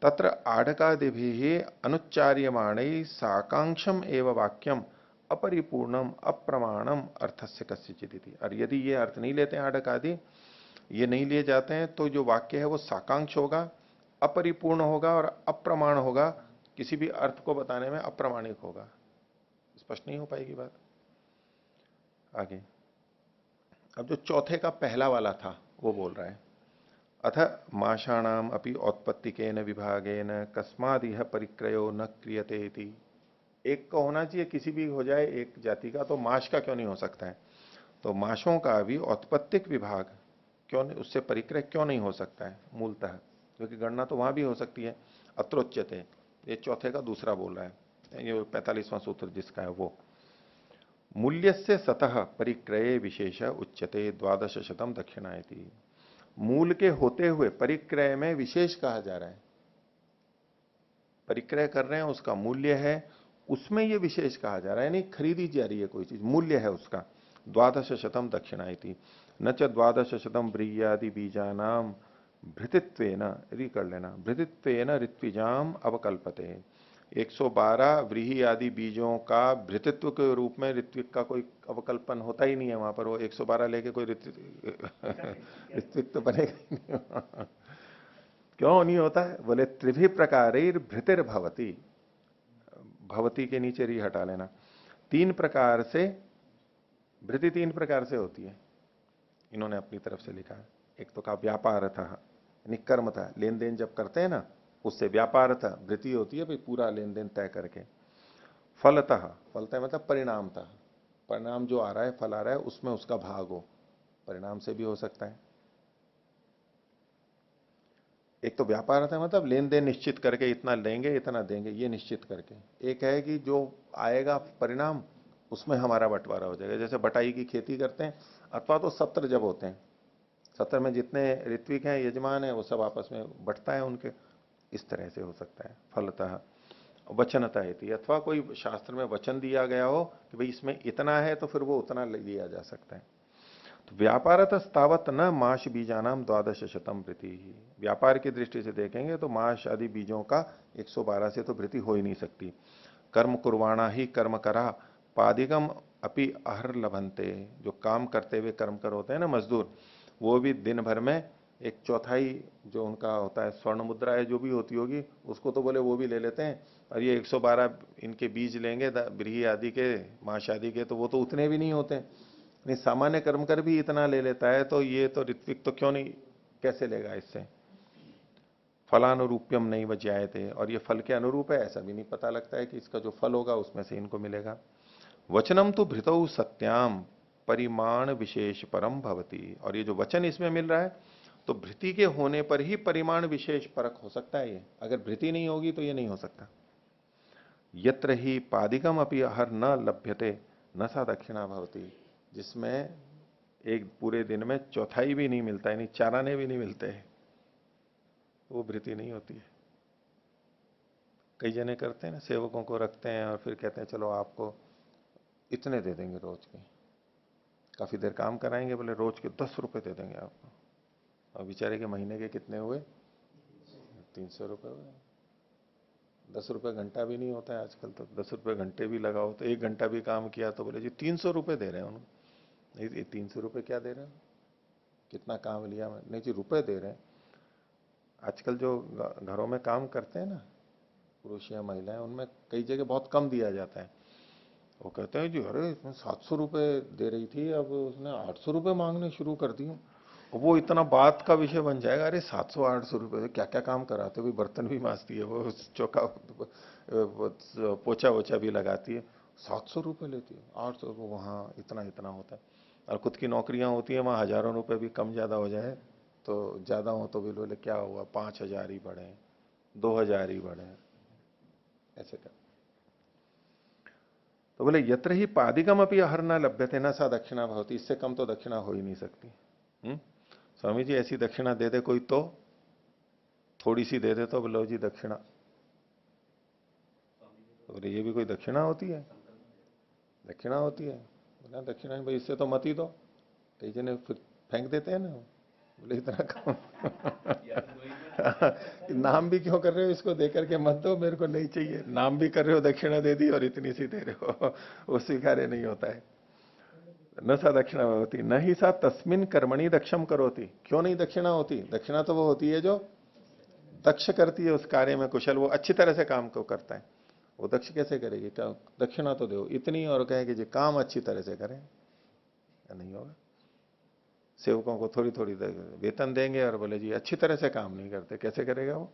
तत्र आढ़कादिभिः अनुच्चार्यमाणै साकांक्षम एव वाक्यम अपरिपूर्णम अप्रमाणम अर्थस्य कस्यचिदिति। और यदि ये अर्थ नहीं लेते हैं आढ़क आदि, ये नहीं लिए जाते हैं, तो जो वाक्य है वो साकांक्ष होगा, अपरिपूर्ण होगा और अप्रमाण होगा, किसी भी अर्थ को बताने में अप्रमाणिक होगा, स्पष्ट नहीं हो पाएगी बात। आगे, अब जो चौथे का पहला वाला था वो बोल रहा है, अथ माषाणाम अपि औत्पत्तिकेन विभागेन कस्मादिह परिक्रयो न क्रियते इति। एक का होना चाहिए, किसी भी हो जाए एक जाति का, तो माश का क्यों नहीं हो सकता है, तो माशों का भी औत्पत्तिक विभाग, क्यों नहीं, उससे परिक्रय क्यों नहीं हो सकता है मूलतः? क्योंकि गणना तो वहां भी हो सकती है। अत्रोच्यते, ये चौथे का दूसरा बोल रहा है, ये 45वां सूत्र जिसका है वो। मूल्य से सतह परिक्रय विशेष उच्यते द्वादश शतम दक्षिणायति। मूल के होते हुए परिक्रय में विशेष कहा जा रहा है। परिक्रय कर रहे हैं, उसका मूल्य है, उसमें ये विशेष कहा जा रहा है, यानी खरीदी जा रही है कोई चीज, मूल्य है उसका। द्वादश शतम दक्षिणायति न च द्वादश शतम ब्रीयादि बीजानाम भृतित्वेन, यदि कर लेना, भृतित्वेन ऋत्विजाम अवकल्पते। 112 व्रीहि आदि बीजों का भृतित्व के रूप में ऋत्विक का कोई अवकल्पन होता ही नहीं है वहां पर। वो 112 लेके कोई ऋत्विक तो बनेगा ही नहीं। क्यों नहीं होता है? बोले त्रिभि प्रकार भृतिर्भवती, भवती के नीचे री हटा लेना। 3 प्रकार से भृति 3 प्रकार से होती है, इन्होंने अपनी तरफ से लिखा है। एक तो का व्यापार था, यानी कर्म था, लेन देन जब करते हैं ना, उससे व्यापार था। वृत्ति होती है भाई पूरा लेन देन तय करके। फलतः, फलतः मतलब परिणाम था, परिणाम जो आ रहा है, फल आ रहा है, उसमें उसका भाग हो, परिणाम से भी हो सकता है। एक तो व्यापार था मतलब लेन देन निश्चित करके इतना लेंगे इतना देंगे, ये निश्चित करके। एक है कि जो आएगा परिणाम उसमें हमारा बंटवारा हो जाएगा। जैसे बटाई की खेती करते हैं, अथवा तो सत्र जब होते हैं, सत्र में जितने ऋत्विक हैं, यजमान है, वो सब आपस में बंटता है उनके, इस तरह से हो सकता है। फलतः वचनता है, अथवा कोई शास्त्र में वचन दिया गया हो कि भाई इसमें इतना है तो फिर वो उतना लिया जा सकता है। तो व्यापारतस्तावत न माश बीजानाम द्वादश शतम वृत्ति ही, व्यापार की दृष्टि से देखेंगे तो माश आदि बीजों का 112 से तो वृत्ति हो ही नहीं सकती। कर्म कुर्वाणा ही कर्म करा पादिकम अपि अहर लभंते, जो काम करते हुए कर्म कर होते हैं ना मजदूर, वो भी दिन भर में 1/4 जो उनका होता है स्वर्ण मुद्रा है जो भी होती होगी, उसको तो बोले वो भी ले लेते हैं। और ये 112 इनके बीज लेंगे ब्रीही आदि के, माश आदि के, तो वो तो उतने भी नहीं होते। नहीं, सामान्य कर्म कर भी इतना ले लेता है, तो ये तो ऋत्विक तो क्यों नहीं, कैसे लेगा इससे? फलानुरूप्यम नहीं वज्यायते, और ये फल के अनुरूप है ऐसा भी नहीं पता लगता है कि इसका जो फल होगा उसमें से इनको मिलेगा। वचनम तो भृतौ सत्याम परिमाण विशेष परम भवती, और ये जो वचन इसमें मिल रहा है, तो भृति के होने पर ही परिमाण विशेष परक हो सकता है। ये अगर भृति नहीं होगी तो ये नहीं हो सकता। यत्र ही पादिकम अपि हर न लभ्यते न सा दक्षिणा भवती, जिसमें एक पूरे दिन में चौथाई भी नहीं मिलता, यानी चाराने भी नहीं मिलते हैं, वो भृति नहीं होती है। कई जने करते हैं ना, सेवकों को रखते हैं और फिर कहते हैं चलो आपको इतने दे देंगे रोज के, काफी देर काम कराएंगे, बोले रोज के 10 रुपए दे देंगे आपको। और बेचारे के महीने के कितने हुए? 300 रुपए हुए। 10 रुपए घंटा भी नहीं होता है आजकल, तो 10 रुपए घंटे भी लगाओ तो 1 घंटा भी काम किया तो बोले जी 300 रुपए दे रहे हैं उन्होंने। नहीं, 300 रुपए क्या दे रहे हैं, कितना काम लिया मैं? नहीं जी, रुपए दे रहे हैं। आजकल जो घरों में काम करते हैं ना, पुरुष या महिलाएं, उनमें कई जगह बहुत कम दिया जाता है। वो कहते हैं जी अरे इसमें 700 रुपए दे रही थी, अब उसने 800 रुपए मांगने शुरू कर दिए। वो इतना बात का विषय बन जाएगा, अरे 700-800 रुपए क्या क्या काम कराते हो, बर्तन भी मांजती है वो, चौका पोछा वोछा भी लगाती है, 700 रुपए लेती है, 800, वहाँ इतना इतना होता है। और खुद की नौकरियां होती है वहां हजारों रुपए भी कम ज्यादा हो जाए तो, ज्यादा हो तो भी बोले क्या हुआ 5,000 ही बढ़े, 2,000 ही बढ़े, ऐसे कर। तो बोले यत्र ही पादिकम अपनी हर न लभ्यते न सा दक्षिणा भवती, इससे कम तो दक्षिणा हो ही नहीं सकती। स्वामी जी ऐसी दक्षिणा दे दे कोई तो, थोड़ी सी दे दे तो बोलो जी दक्षिणा, तो बोले ये भी कोई दक्षिणा होती है? दक्षिणा होती है? बोला दक्षिणा भाई इससे तो मत ही दो। कई जने फिर फेंक देते हैं ना, बोले इतना कम। नाम भी क्यों कर रहे हो, इसको दे करके मत दो, मेरे को नहीं चाहिए। नाम भी कर रहे हो, दक्षिणा दे दी और इतनी सी दे रहे हो, वो स्वीकार्य नहीं होता है। न सा दक्षिणा होती न ही सा तस्मिन कर्मणि दक्षम करोती, क्यों नहीं दक्षिणा होती? दक्षिणा तो वो होती है जो दक्ष करती है उस कार्य में कुशल, वो अच्छी तरह से काम को करता है। वो दक्ष कैसे करेगी? क्या दक्षिणा तो दो इतनी और कहे कि जी काम अच्छी तरह से करें, नहीं होगा। सेवकों को थोड़ी थोड़ी वेतन देंगे और बोले जी अच्छी तरह से काम नहीं करते, कैसे करेगा वो?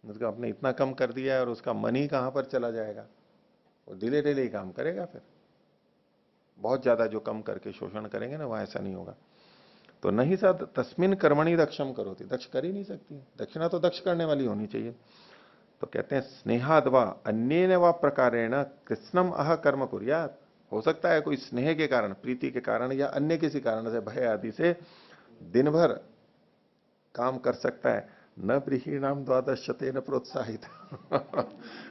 मतलब आपने इतना कम कर दिया है और उसका मन ही कहां पर चला जाएगा? वो डिले डिले ही काम करेगा। फिर बहुत ज्यादा जो कम करके शोषण करेंगे ना, वहां ऐसा नहीं होगा। तो नहीं सा तस्मिन कर्मणि दक्षम करोति, दक्ष कर ही नहीं सकती, दक्षिणा तो दक्ष करने वाली होनी चाहिए। तो कहते हैं स्नेहादवा अन्येन वा प्रकारेण कृष्णम अह कर्म कुर्यात्। हो सकता है कोई स्नेह के कारण, प्रीति के कारण या अन्य किसी कारण से, भय आदि से दिन भर काम कर सकता है। न व्रीहीणाम द्वादशतेन प्रोत्साहित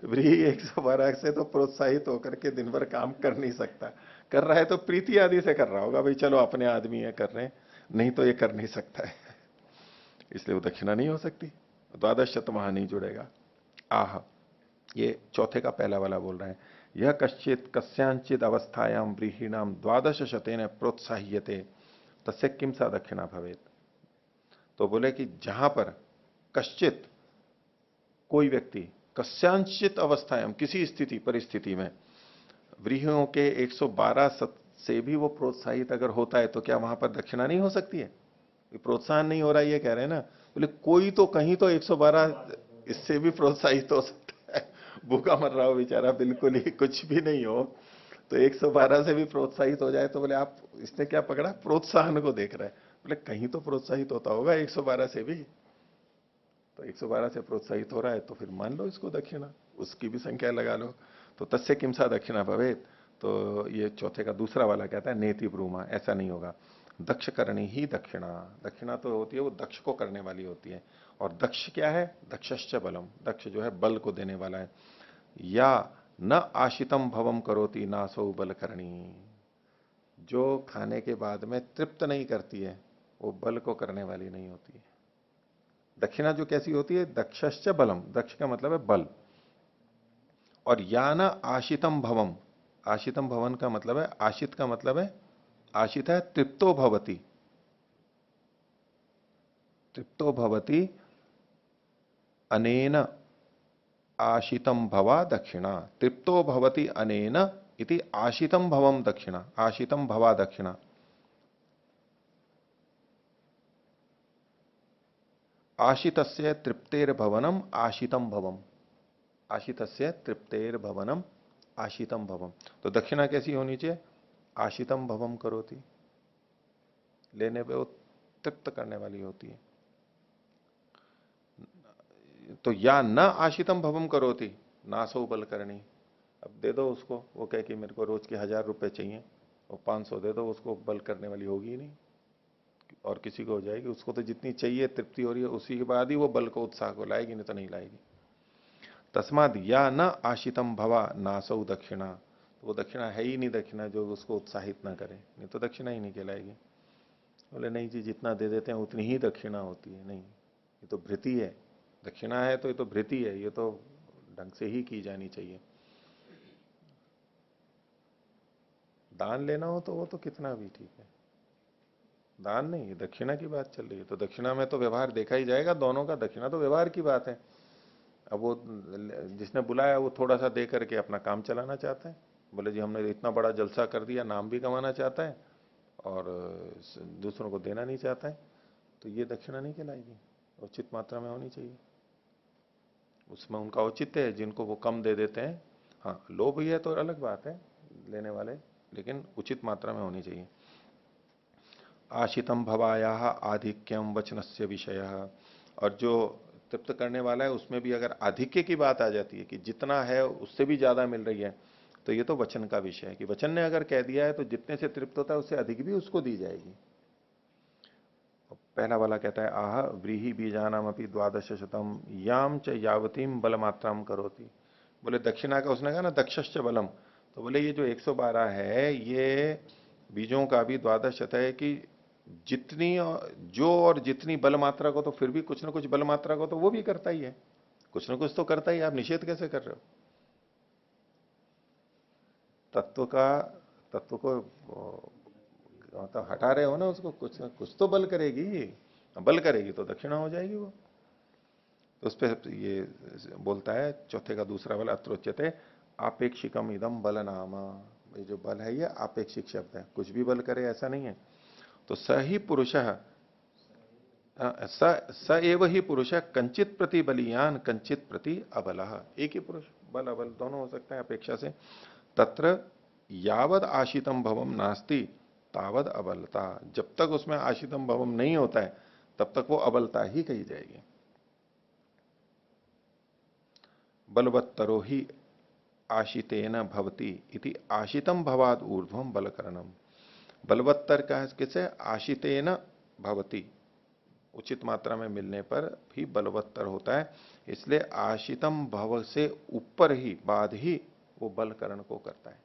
व्रीही 112 से तो प्रोत्साहित होकर के दिन भर काम कर नहीं सकता। कर रहा है तो प्रीति आदि से कर रहा होगा, भाई चलो अपने आदमी है कर रहे हैं, नहीं तो ये कर नहीं सकता है। इसलिए वो दक्षिणा नहीं हो सकती, द्वादश शत वहां नहीं जुड़ेगा। आह, ये चौथे का पहला वाला बोल रहे हैं, यह कश्चित कस्यांचित अवस्थायाम व्रीहीणाम द्वादश शतेन प्रोत्साह्यते तस्य किम सा दक्षिणा भवेत। तो बोले कि जहां पर कश्चित कोई व्यक्ति कस्यांचित अवस्थायाम किसी स्थिति परिस्थिति में व्रीहियों के 112 सत से भी वो प्रोत्साहित अगर होता है तो क्या वहां पर दक्षिणा नहीं हो सकती है? प्रोत्साहन नहीं हो रहा है ये कह रहे हैं ना, बोले कोई तो कहीं तो 112 इससे भी प्रोत्साहित हो सकता है। भूखा मर रहा हो बेचारा, बिल्कुल ही कुछ भी नहीं हो, तो 112 से भी प्रोत्साहित हो जाए तो बोले आप, इसने क्या पकड़ा, प्रोत्साहन को देख रहा है। बोले कहीं तो प्रोत्साहित होता होगा 112 से भी, तो 112 से प्रोत्साहित हो रहा है तो फिर मान लो इसको दक्षिणा, उसकी भी संख्या लगा लो। तो तस्य किमसा दक्षिणा भवेत, तो ये चौथे का दूसरा वाला कहता है नेति ब्रूमा, ऐसा नहीं होगा। दक्ष करनी ही दक्षिणा, दक्षिणा तो होती है वो दक्ष को करने वाली होती है। और दक्ष क्या है? दक्षश्च बलम, दक्ष जो है बल को देने वाला है। या न आशितम भवम करोति नासौ बल करणी, जो खाने के बाद में तृप्त नहीं करती है वो बल को करने वाली नहीं होती है। दक्षिणा जो कैसी होती है? दक्षश्च बलम, दक्ष का मतलब है बल। और या न आशितम भवम, आशितम भवन का मतलब है, आशित का मतलब है, आशित है तृप्तो भवति, तृप्तो भवति अनेन आशितम भवा दक्षिणा, तृप्तो भवति अनेन इति आशितम भवम दक्षिणा, आशितम भवा दक्षिणा। आशितस्य तृप्तेर भवनम आशितम भवम, आशितस्य तृप्तेर भवनम आशितम भवम। तो दक्षिणा कैसी होनी चाहिए? आशितम भवम करोति, लेने पे वो तृप्त करने वाली होती है। तो या न आशितम भवम करोति नासो बल करनी, अब दे दो उसको, वो कहे कि मेरे को रोज के 1000 रुपए चाहिए और 500 दे दो, उसको बल करने वाली होगी ही नहीं। और किसी को हो जाएगी, उसको तो जितनी चाहिए तृप्ति हो रही है उसी के बाद ही वो बल को उत्साह को लाएगी, नहीं तो नहीं लाएगी। तस्माद या न आशितम भवा नासौ दक्षिणा, तो वो दक्षिणा है ही नहीं दक्षिणा जो उसको उत्साहित ना करे, नहीं तो दक्षिणा ही नहीं कहलाएगी। बोले नहीं जी जितना दे देते हैं उतनी ही दक्षिणा होती है, नहीं ये तो भृति है, दक्षिणा है तो ये तो भृति है, ये तो ढंग से ही की जानी चाहिए। दान लेना हो तो वो तो कितना भी ठीक है, दान नहीं, दक्षिणा की बात चल रही है। तो दक्षिणा में तो व्यवहार देखा ही जाएगा दोनों का, दक्षिणा तो व्यवहार की बात है। अब वो जिसने बुलाया वो थोड़ा सा दे करके अपना काम चलाना चाहता है, बोले जी हमने इतना बड़ा जलसा कर दिया, नाम भी कमाना चाहता है और दूसरों को देना नहीं चाहता है, तो ये दक्षिणा नहीं कहलाएगी, उचित मात्रा में होनी चाहिए। उसमें उनका औचित्य है, जिनको वो कम दे देते हैं, हाँ लोभ ही है तो अलग बात है लेने वाले, लेकिन उचित मात्रा में होनी चाहिए। आशितम भवाया आधिक्यम वचनस्य विषय, और जो तृप्त करने वाला है उसमें भी अगर आधिक्य की बात आ जाती है कि जितना है उससे भी ज्यादा मिल रही है, तो ये तो वचन का विषय है कि वचन ने अगर कह दिया है तो जितने से तृप्त होता है उससे अधिक भी उसको दी जाएगी। पहला वाला कहता है आह व्रीहि बीजानाम अपनी 12 शतम याम च यावतीम बल मात्राम करोति, बोले दक्षिणा का उसने कहा ना दक्षश्च बलम, तो बोले ये जो 112 है ये बीजों का भी 12 शत है कि जितनी जो और जितनी बल मात्रा को, तो फिर भी कुछ ना कुछ बल मात्रा को तो वो भी करता ही है, कुछ ना कुछ तो करता ही, आप निषेध कैसे कर रहे हो? तत्व को तो हटा रहे हो ना उसको, कुछ तो बल करेगी, बल करेगी तो दक्षिणा हो जाएगी वो। तो उस पर ये बोलता है चौथे का दूसरा वाला अत्रोच्यते आपेक्षिकम इदम बल नाम, ये जो बल है ये आपेक्षिक शब्द है, कुछ भी बल करे ऐसा नहीं है। तो स ही पुरुष, स एव ही पुरुष कंचित प्रति बलियान कंचित प्रति अबल, एक ही पुरुष बल अबल दोनों हो सकता है अपेक्षा से। तत्र यावद आशितम भवम नास्ति तावद अबलता, जब तक उसमें आशितम भवम नहीं होता है तब तक वो अबलता ही कही जाएगी। बलवत्तरो ही आशितेन भवति इति आशितम भवाद ऊर्ध्वम बलकरणम। बलवत्तर का किसे? आशितेन भवति, उचित मात्रा में मिलने पर भी बलवत्तर होता है, इसलिए आशितम भव से ऊपर ही बाद ही वो बलकरण को करता है।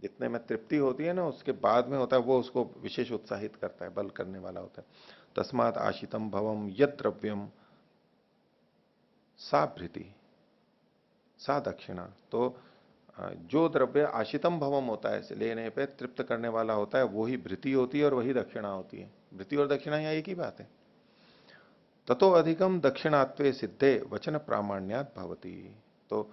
जितने में तृप्ति होती है ना उसके बाद में होता है वो उसको विशेष उत्साहित करता है, बल करने वाला होता है। तस्मात् आशितम भवम यद द्रव्यम सा भृति सा दक्षिणा। तो जो द्रव्य आशितम भवम होता है, लेने पे तृप्त करने वाला होता है, वही भृति होती है और वही दक्षिणा होती है। भृति और दक्षिणा यहाँ एक ही बात है। ततो अधिकम दक्षिणात्वे सिद्धे वचन प्रामाण्यात भवति। तो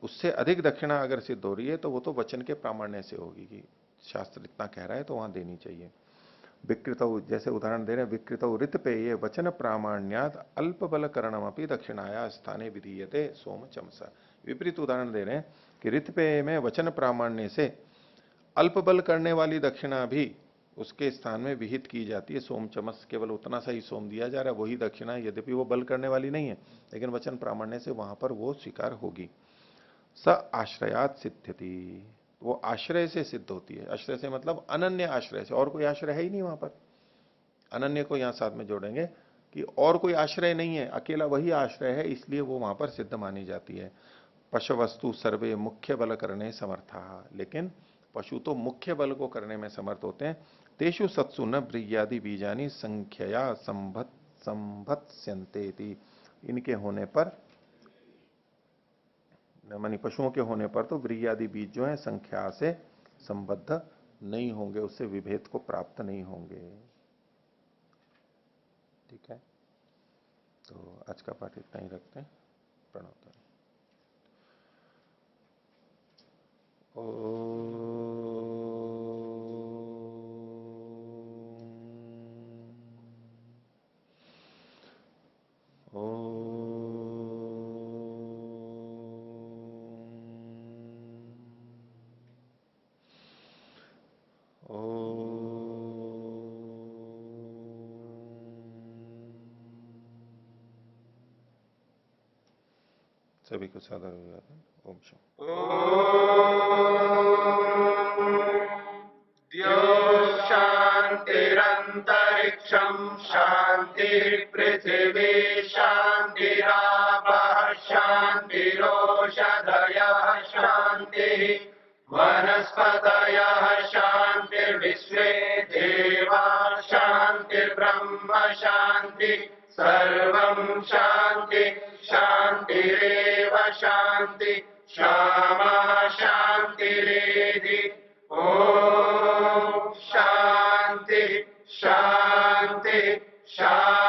उससे अधिक दक्षिणा अगर सिद्ध हो रही है तो वो तो वचन के प्रामाण्य से होगी कि शास्त्र इतना कह रहा है तो वहां देनी चाहिए। विकृत, जैसे उदाहरण दे रहे हैं, विकृत ऋत पे ये वचन प्रामाण्यात अल्प बल करणम अपनी दक्षिणाया स्थाने विधीयते सोम चमसा। विपरीत उदाहरण दे रहे हैं कि ऋत पे में वचन प्रामाण्य से अल्प बल करने वाली दक्षिणा भी उसके स्थान में विहित की जाती है। सोम चमस, केवल उतना सा ही सोम दिया जा रहा है, वही दक्षिणा, यद्यपि वो बल करने वाली नहीं है लेकिन वचन प्रामाण्य से वहां पर वो स्वीकार होगी। स आश्रयात सिद्ध्यति, वो आश्रय से सिद्ध होती है। आश्रय से मतलब अनन्य आश्रय से, और कोई आश्रय है ही नहीं वहां पर। अनन्य को यहां साथ में जोड़ेंगे कि और कोई आश्रय नहीं है, अकेला वही आश्रय है, इसलिए वो वहां पर सिद्ध मानी जाती है। पशु वस्तु सर्वे मुख्य बल करने समर्था, लेकिन पशु तो मुख्य बल को करने में समर्थ होते हैं। तेषु सत्सु न ब्रीयादि बीजानी संख्यया संभत्स्यन्ते, इनके होने पर, मानी पशुओं के होने पर तो व्रीयादि बीज जो है संख्या से संबद्ध नहीं होंगे, उससे विभेद को प्राप्त नहीं होंगे। ठीक है, तो आज का पाठ इतना ही रखते हैं। प्रणव। सभी को सादर अभिवादन। ओम शांति। शांतिरंतरिक्षम शांति पृथिवी शांतिरापः शांतिरोषधयः शांति वनस्पतयः शांतिर्विश्वे देवा शांतिर्ब्रह्म शांति सर्वं शांति शांतिरेव शांति क्षमा शांतिरेधि। ओम शांति शांति शांति।